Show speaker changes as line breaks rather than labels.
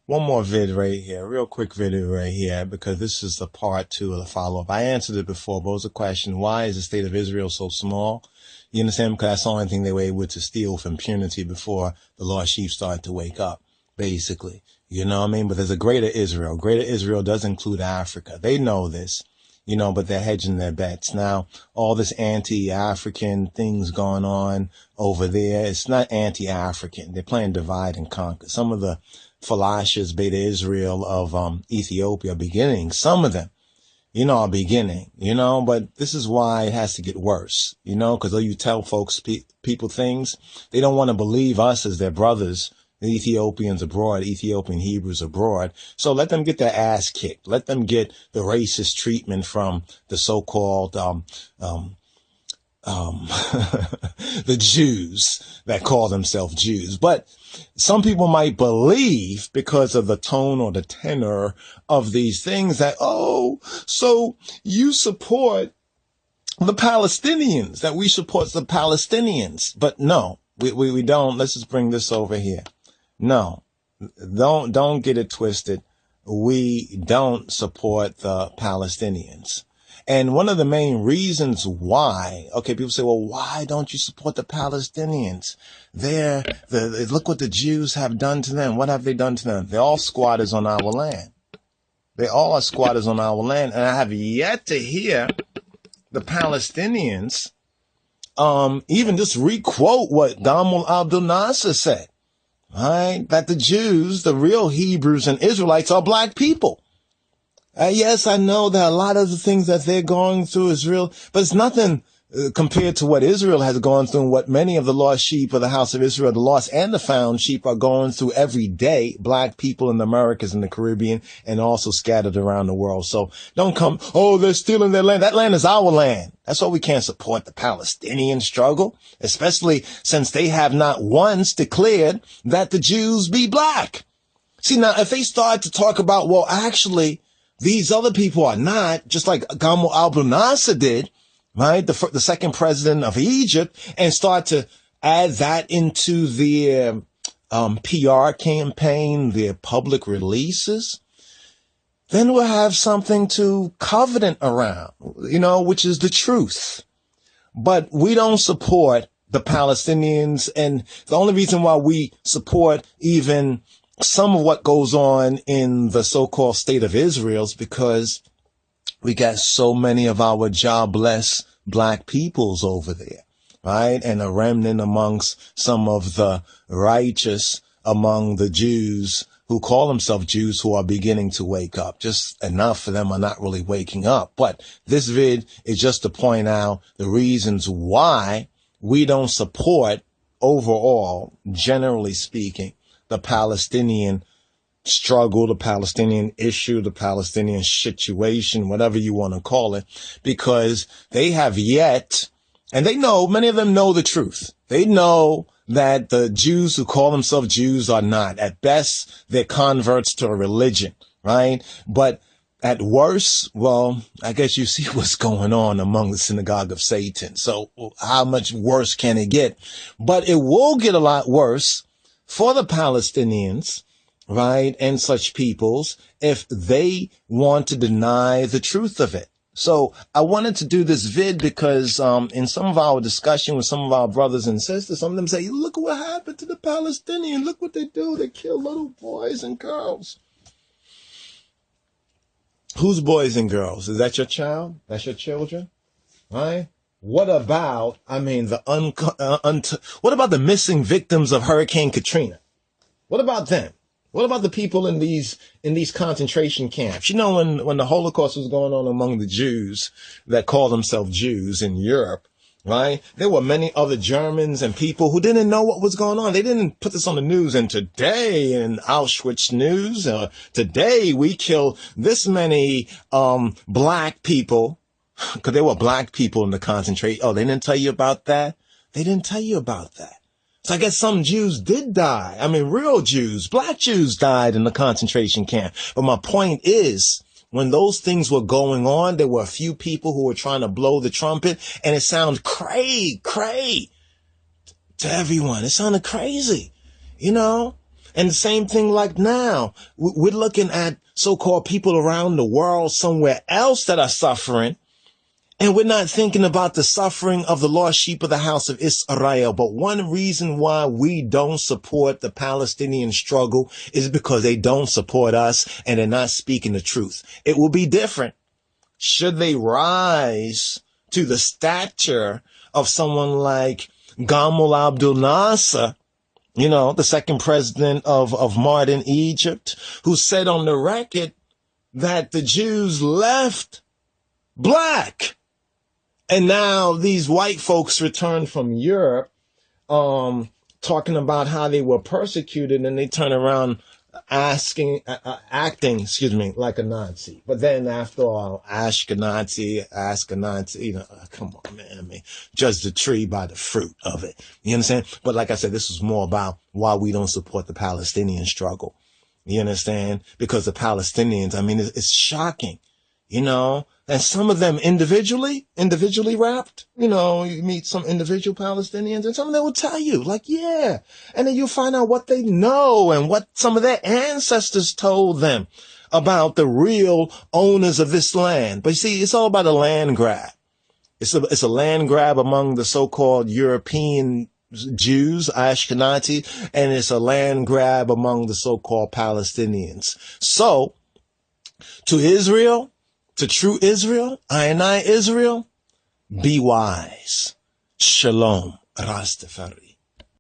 one more vid right here, real quick video right here, because this is the part two of the follow-up. I answered it before, but it was a question, why is the state of Israel so small? You understand? Because that's the only thing they were able to steal with impunity before the lost sheep started to wake up, basically. You know what I mean? But there's a greater Israel. Greater Israel does include Africa. They know this, but they're hedging their bets. Now, all this anti-African things going on over there, it's not anti-African. They're playing divide and conquer. Some of the Falashas, Beta Israel of Ethiopia are beginning. Some of them, are beginning, but this is why it has to get worse, because though you tell folks, people things, they don't want to believe us as their brothers, the Ethiopians abroad, Ethiopian Hebrews abroad. So let them get their ass kicked. Let them get the racist treatment from the so-called, the Jews that call themselves Jews. But some people might believe, because of the tone or the tenor of these things, that, so you support the Palestinians, that we support the Palestinians. But no, we don't. Let's just bring this over here. No, don't get it twisted. We don't support the Palestinians. And one of the main reasons why, people say, well, why don't you support the Palestinians? Look what the Jews have done to them. What have they done to them? They're all squatters on our land. They all are squatters on our land. And I have yet to hear the Palestinians, even just requote what Gamal Abdel Nasser said, right? That the Jews, the real Hebrews and Israelites, are black people. Yes, I know that a lot of the things that they're going through is real, but it's nothing compared to what Israel has gone through and what many of the lost sheep of the house of Israel, the lost and the found sheep, are going through every day. Black people in the Americas and the Caribbean, and also scattered around the world. So don't come, they're stealing their land. That land is our land. That's why we can't support the Palestinian struggle, especially since they have not once declared that the Jews be black. See, now, if they start to talk about, well, actually, these other people are not, just like Gamal Abdel Nasser did, right? The second president of Egypt, and start to add that into their PR campaign, their public releases, then we'll have something to covenant around, which is the truth. But we don't support the Palestinians. And the only reason why we support even some of what goes on in the so-called state of Israel is because we got so many of our jobless black peoples over there, right? And a remnant amongst some of the righteous among the Jews who call themselves Jews, who are beginning to wake up. Just enough for them are not really waking up. But this vid is just to point out the reasons why we don't support overall, generally speaking, the Palestinian struggle, the Palestinian issue, the Palestinian situation, whatever you want to call it, because they have yet, and they know, many of them know the truth. They know that the Jews who call themselves Jews are not. At best, they're converts to a religion, right? But at worst, well, I guess you see what's going on among the synagogue of Satan. So how much worse can it get? But it will get a lot worse for the Palestinians, right, and such peoples, if they want to deny the truth of it. So I wanted to do this vid because in some of our discussion with some of our brothers and sisters, some of them say, look what happened to the Palestinians. Look what they do. They kill little boys and girls. Whose boys and girls? Is that your child? That's your children? Right? What about, what about the missing victims of Hurricane Katrina? What about them? What about the people in these concentration camps? When the Holocaust was going on among the Jews that call themselves Jews in Europe, right? There were many other Germans and people who didn't know what was going on. They didn't put this on the news. And today in Auschwitz news, today we killed this many black people. Because there were black people in the concentration. Oh, they didn't tell you about that? They didn't tell you about that. So I guess some Jews did die. Real Jews, black Jews died in the concentration camp. But my point is, when those things were going on, there were a few people who were trying to blow the trumpet, and it sounded cray to everyone. It sounded crazy, And the same thing like now, we're looking at so-called people around the world somewhere else that are suffering. And we're not thinking about the suffering of the lost sheep of the house of Israel. But one reason why we don't support the Palestinian struggle is because they don't support us and they're not speaking the truth. It will be different should they rise to the stature of someone like Gamal Abdel Nasser, the second president of modern Egypt, who said on the record that the Jews left black. And now these white folks returned from Europe, talking about how they were persecuted, and they turn around acting, like a Nazi. But then after all, Ashkenazi, come on, man. I mean, judge the tree by the fruit of it. You understand? But like I said, this is more about why we don't support the Palestinian struggle. You understand? Because the Palestinians, I mean, it's shocking, and some of them individually wrapped, you meet some individual Palestinians and some of them will tell you yeah. And then you'll find out what they know and what some of their ancestors told them about the real owners of this land. But you see, it's all about a land grab. It's a land grab among the so-called European Jews, Ashkenazi, and it's a land grab among the so-called Palestinians. So to Israel, to true Israel, I Israel, be wise. Shalom, Rastafari.